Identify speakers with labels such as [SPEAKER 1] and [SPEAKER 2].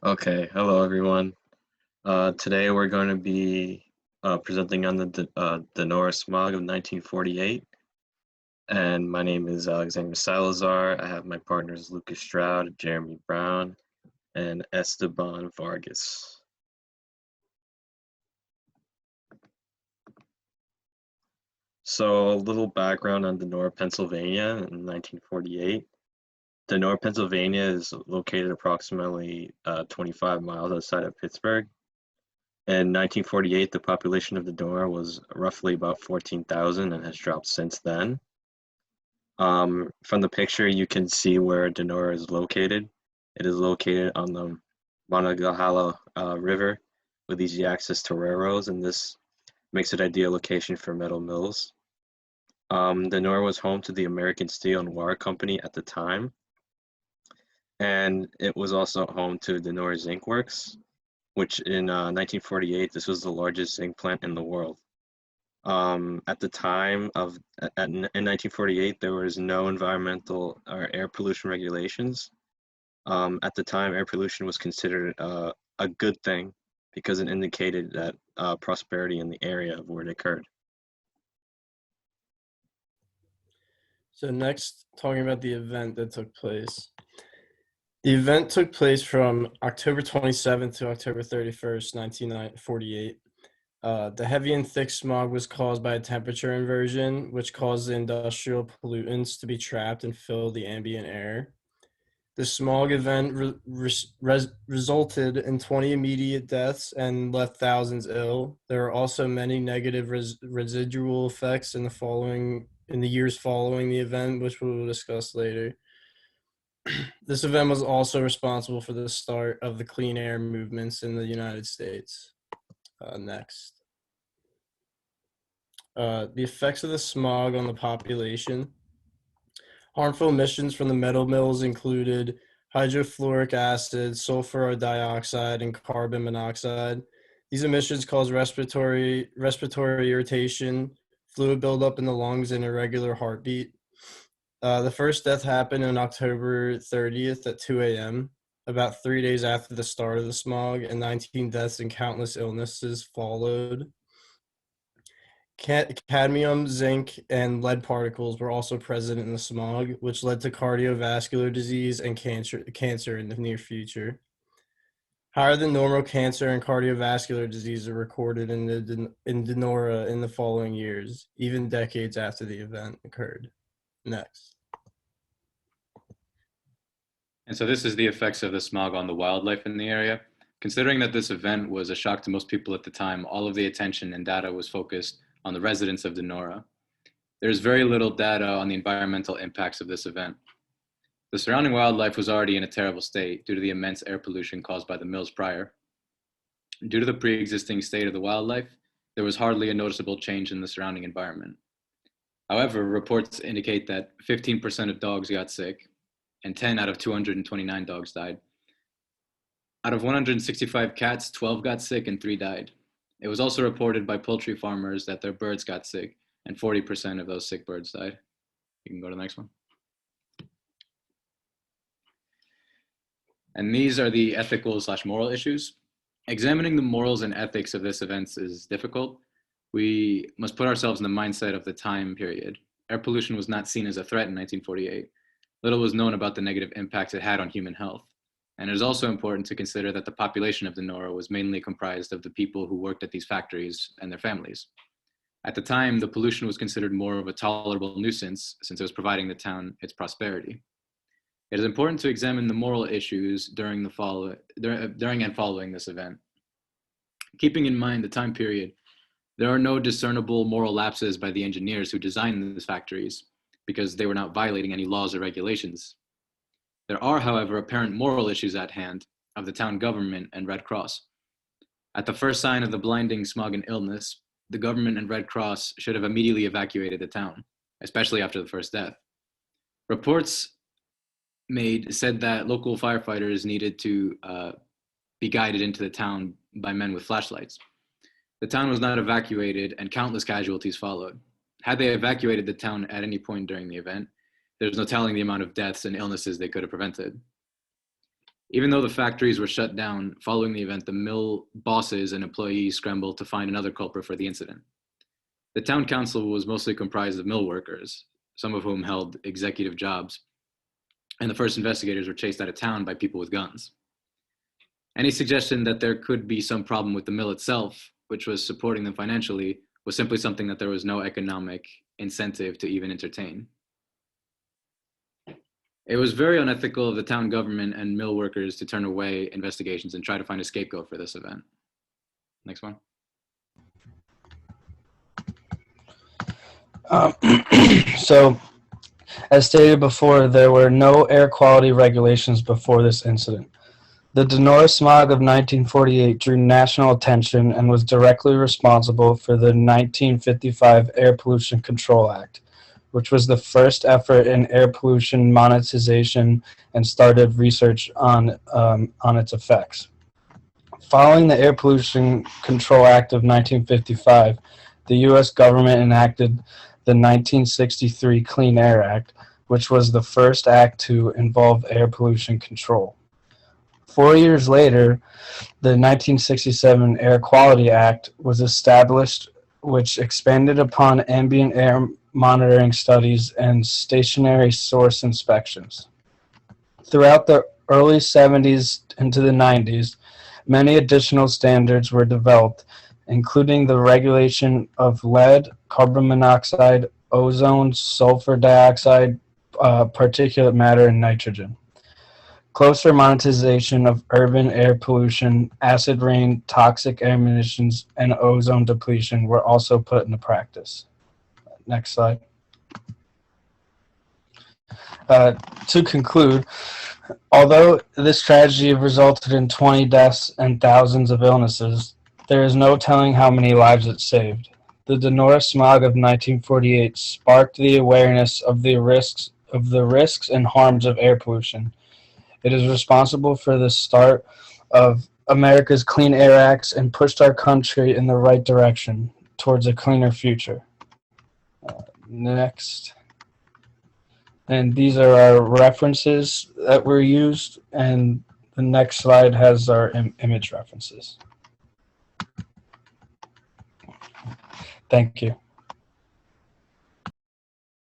[SPEAKER 1] Okay, hello everyone. Today we're going to be presenting on the Donora Smog of 1948, and my name is Alexander Salazar. I have my partners Lucas Stroud, Jeremy Brown, and Esteban Vargas. So a little background on Donora, Pennsylvania in 1948. Donora, Pennsylvania is located approximately 25 miles outside of Pittsburgh. In 1948, the population of Donora was roughly about 14,000 and has dropped since then. From the picture, you can see where Donora is located. It is located on the Monongahela River with easy access to railroads, and this makes it an ideal location for metal mills. Donora was home to the American Steel and Wire Company at the time, and it was also home to Donora Zinc Works, which in 1948, this was the largest zinc plant in the world. At the time in 1948, there was no environmental or air pollution regulations. At the time, air pollution was considered a good thing because it indicated that prosperity in the area of where it occurred.
[SPEAKER 2] So next, talking about the event that took place. The event took place from October 27th to October 31st, 1948. The heavy and thick smog was caused by a temperature inversion, which caused the industrial pollutants to be trapped and fill the ambient air. The smog event resulted in 20 immediate deaths and left thousands ill. There were also many negative residual effects in the years following the event, which we will discuss later. This event was also responsible for the start of the clean air movements in the United States. Next. The effects of the smog on the population. Harmful emissions from the metal mills included hydrofluoric acid, sulfur dioxide, and carbon monoxide. These emissions cause respiratory irritation, fluid buildup in the lungs, and irregular heartbeat. The first death happened on October 30th at 2 a.m., about 3 days after the start of the smog, and 19 deaths and countless illnesses followed. Cadmium, zinc, and lead particles were also present in the smog, which led to cardiovascular disease and cancer in the near future. Higher than normal cancer and cardiovascular disease are recorded in Donora in the following years, even decades after the event occurred. Next.
[SPEAKER 3] And so this is the effects of the smog on the wildlife in the area. Considering that this event was a shock to most people at the time, all of the attention and data was focused on the residents of Donora. There's very little data on the environmental impacts of this event. The surrounding wildlife was already in a terrible state due to the immense air pollution caused by the mills prior. Due to the pre-existing state of the wildlife, there was hardly a noticeable change in the surrounding environment. However, reports indicate that 15% of dogs got sick, and 10 out of 229 dogs died. Out of 165 cats, 12 got sick and 3 died. It was also reported by poultry farmers that their birds got sick, and 40% of those sick birds died. You can go to the next one. And these are the ethical/moral issues. Examining the morals and ethics of this event is difficult. We must put ourselves in the mindset of the time period. Air pollution was not seen as a threat in 1948. Little was known about the negative impacts it had on human health. And it is also important to consider that the population of Donora was mainly comprised of the people who worked at these factories and their families. At the time, the pollution was considered more of a tolerable nuisance since it was providing the town its prosperity. It is important to examine the moral issues during and following this event. Keeping in mind the time period, there are no discernible moral lapses by the engineers who designed these factories because they were not violating any laws or regulations. There are, however, apparent moral issues at hand of the town government and Red Cross. At the first sign of the blinding smog and illness, the government and Red Cross should have immediately evacuated the town, especially after the first death. Reports said that local firefighters needed to be guided into the town by men with flashlights. The town was not evacuated and countless casualties followed. Had they evacuated the town at any point during the event, there's no telling the amount of deaths and illnesses they could have prevented. Even though the factories were shut down following the event, the mill bosses and employees scrambled to find another culprit for the incident. The town council was mostly comprised of mill workers, some of whom held executive jobs, and the first investigators were chased out of town by people with guns. Any suggestion that there could be some problem with the mill itself, which was supporting them financially, was simply something that there was no economic incentive to even entertain. It was very unethical of the town government and mill workers to turn away investigations and try to find a scapegoat for this event. Next one.
[SPEAKER 4] So, as stated before, there were no air quality regulations before this incident. The Donora smog of 1948 drew national attention and was directly responsible for the 1955 Air Pollution Control Act, which was the first effort in air pollution monetization and started research on its effects. Following the Air Pollution Control Act of 1955, the U.S. government enacted the 1963 Clean Air Act, which was the first act to involve air pollution control. 4 years later, the 1967 Air Quality Act was established, which expanded upon ambient air monitoring studies and stationary source inspections. Throughout the early 70s into the 90s, many additional standards were developed, including the regulation of lead, carbon monoxide, ozone, sulfur dioxide, particulate matter, and nitrogen. Closer monetization of urban air pollution, acid rain, toxic air emissions, and ozone depletion were also put into practice. Next slide. To conclude, although this tragedy resulted in 20 deaths and thousands of illnesses, there is no telling how many lives it saved. The Donora smog of 1948 sparked the awareness of the risks and harms of air pollution. It is responsible for the start of America's Clean Air Acts and pushed our country in the right direction towards a cleaner future. Next. And these are our references that were used, and the next slide has our image references. Thank you.